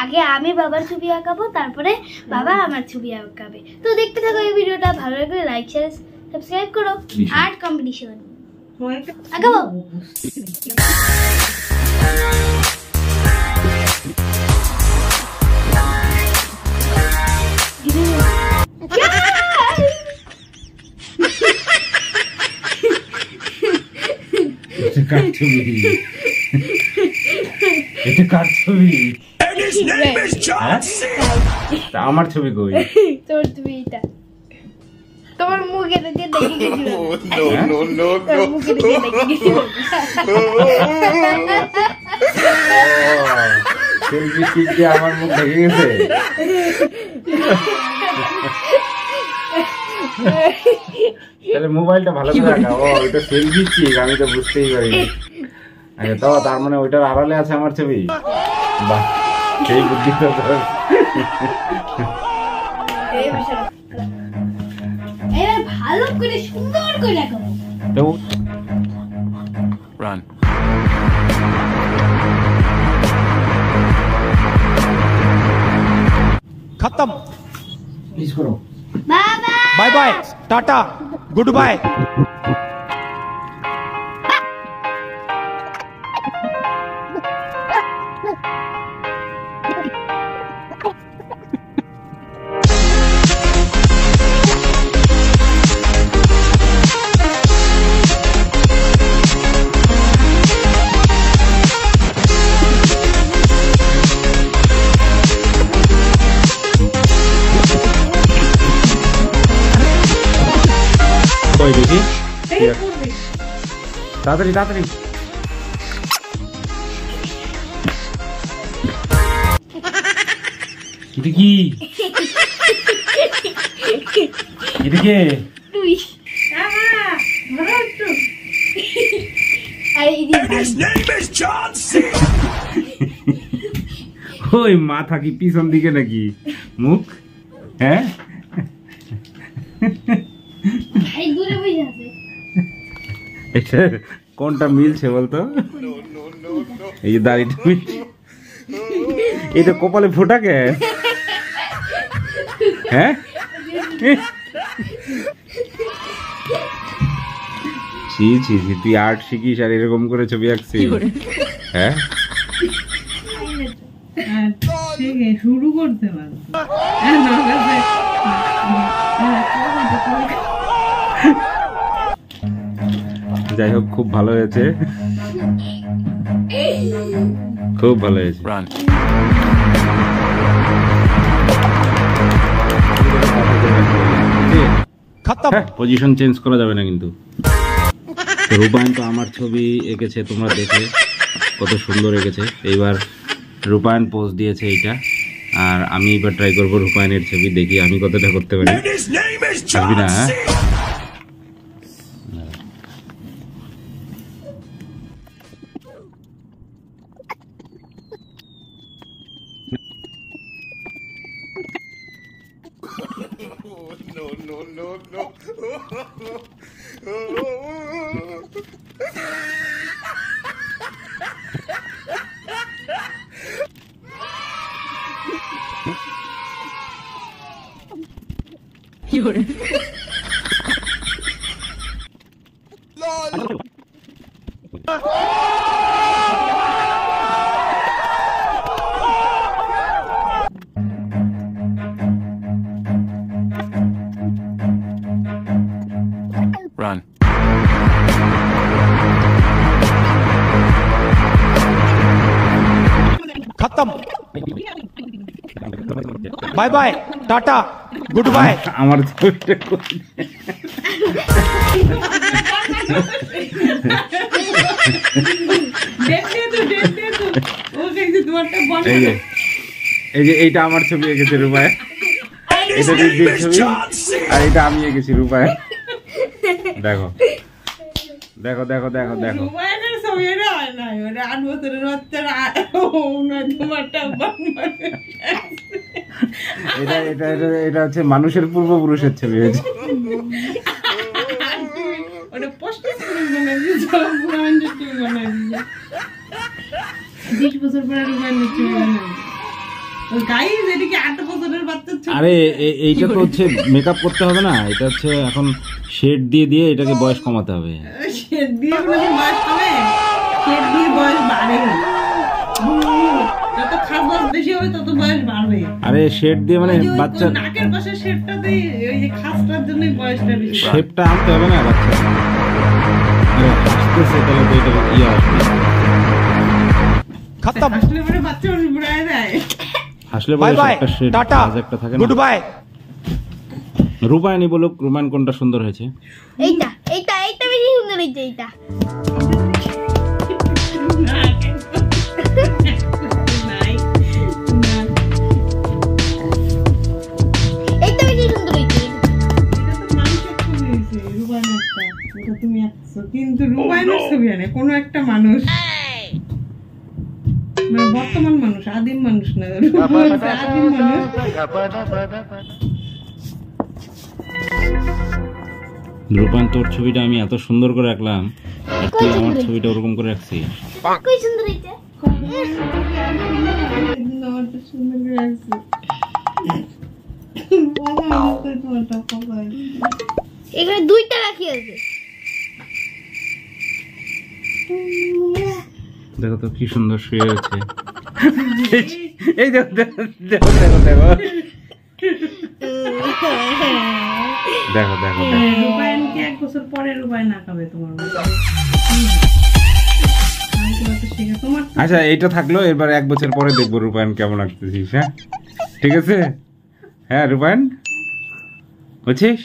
আগে আমি বাবার ছবি আঁকাবো, তারপরে বাবা আমার ছবি আঁকাবে। তো দেখতে থাকো এই ভিডিওটা, ভালো লাগলে লাইক শেয়ার সাবস্ক্রাইব করো। আর্ট কম্পিটিশন আঁকাবো। আমার ছবি কই? তোর ছবি এটা, তোমার মুখে দেখে দেখে গেছিল। মুখে দেখে দেখে গেছিল। সেলফি স্টিকে আমার মুখ দেখে গেছে। তাহলে মোবাইলটা ভালো করে রাখা। ও এটা সেলফি স্টিক, আমি তো বুঝতেই পারিনি। আচ্ছা তো তার মানে ওইটার আড়ালে আছে আমার ছবি। বাহ, সেই বুদ্ধি তো তোর। এবার ভালো করে সুন্দর করে রাখো। তো রান खत्म। প্লিজ করো। বাবা bye bye tata goodbye. দেখি তাড়াতাড়ি তাড়াতাড়ি। এটা কি? এটা কে? তুই ওই মাথা কি পিছন দিকে নাকি মুখ? হ্যাঁ এটা কোনটা মিলছে বলতো? এই যে দাড়িটা মিলছে। এটা কপালে ফোটা কে? হ্যাঁ ছি ছি ছি, তুই আর্ট শিখিস আর এরকম করে ছবি আঁকছিস? হ্যাঁ শুরু করতে পারবো। যাই হোক, খুব ভালো হয়েছে, খুব ভালো হয়েছে। পজিশন চেঞ্জ করা যাবে না কিন্তু। রূপায়ণ তো আমার ছবি এঁকেছে, তোমরা দেখে কত সুন্দর এঁকেছে। এইবার রূপায়ণ পোজ দিয়েছে এইটা, আর আমি এবার ট্রাই করবো রূপায়ণের ছবি, দেখি আমি কতটা করতে পারি। থাকবি না? হ্যাঁ Run. खत्म। Bye bye tata goodbye. আমার ছবিটা এই যে এইটা আমার ছবি এঁকেছে রূপায়, এটা দিদির ছবি, আর এটা আমি এঁকেছি রূপায়। দেখো দেখো দেখো দেখো দেখো, এটা এটা এটা এটা হচ্ছে মানুষের পূর্বপুরুষের ছবি হয়েছে। 20 বছর পরে রূপায়ণের ছবি বানাবি। গাইস এদিকে 8 বছরের বাচ্চা ছোট। আরে এইটা তো হচ্ছে মেকআপ করতে হবে না, এটা হচ্ছে এখন শেড দিয়ে দিয়ে এটাকে বয়স কমাতে হবে। শেড দিয়ে বলে বয়স হবে, শেড দিয়ে বয়স বাড়ে। যত খাস বেশি হবে তত বয়স বাড়বে। আরে শেড দিয়ে মানে বাচ্চা নাকের পাশে শেডটা দেই, ওই যে খাসটার জন্যই বয়সটা বেশি। শেপটা আনতে হবে না বাচ্চা। আরে হাসতেছে তাহলে তো এটা আসবে। खत्म হাসলে পরে বাচ্চা বুড়ায় যায়। হাসলে बाय বয়স बाय একটা শেড टाटा একটা থাকে না। गुड बाय রূপায়ণী বলুক রোমান কোনটা সুন্দর হয়েছে। এইটা এইটা এইটা বেশি সুন্দর হয়েছে এইটা। এইটা বেশি সুন্দর হয়েছে। কিন্তু রূপায়ণের ছবি আনে কোনো একটা মানুষ, মানে বর্তমান মানুষ, আদিম মানুষ না, আদিম মানুষ। রূপায়ণ তোর ছবিটা আমি এত সুন্দর করে রাখলাম আর তুই আমার ছবিটা ওরকম করে রাখছিস। কই সুন্দর হয়েছে। সুন্দর করে রাখছি। এখানে দুইটা রাখি আছে। দেখো তো কি সুন্দর শুয়ে আছে। এই দেখো দেখো দেখো দেখো দেখো দেখো দেখো রূপায়ণকে 1 বছর পরে রূপায়ণ আঁকাবে তোমার মতো। আচ্ছা এইটা থাকলো, এবার 1 বছর পরে দেখবো রূপায়ণ কেমন আঁকতেছিস। হ্যাঁ ঠিক আছে। হ্যাঁ রূপায়ণ বুঝছিস।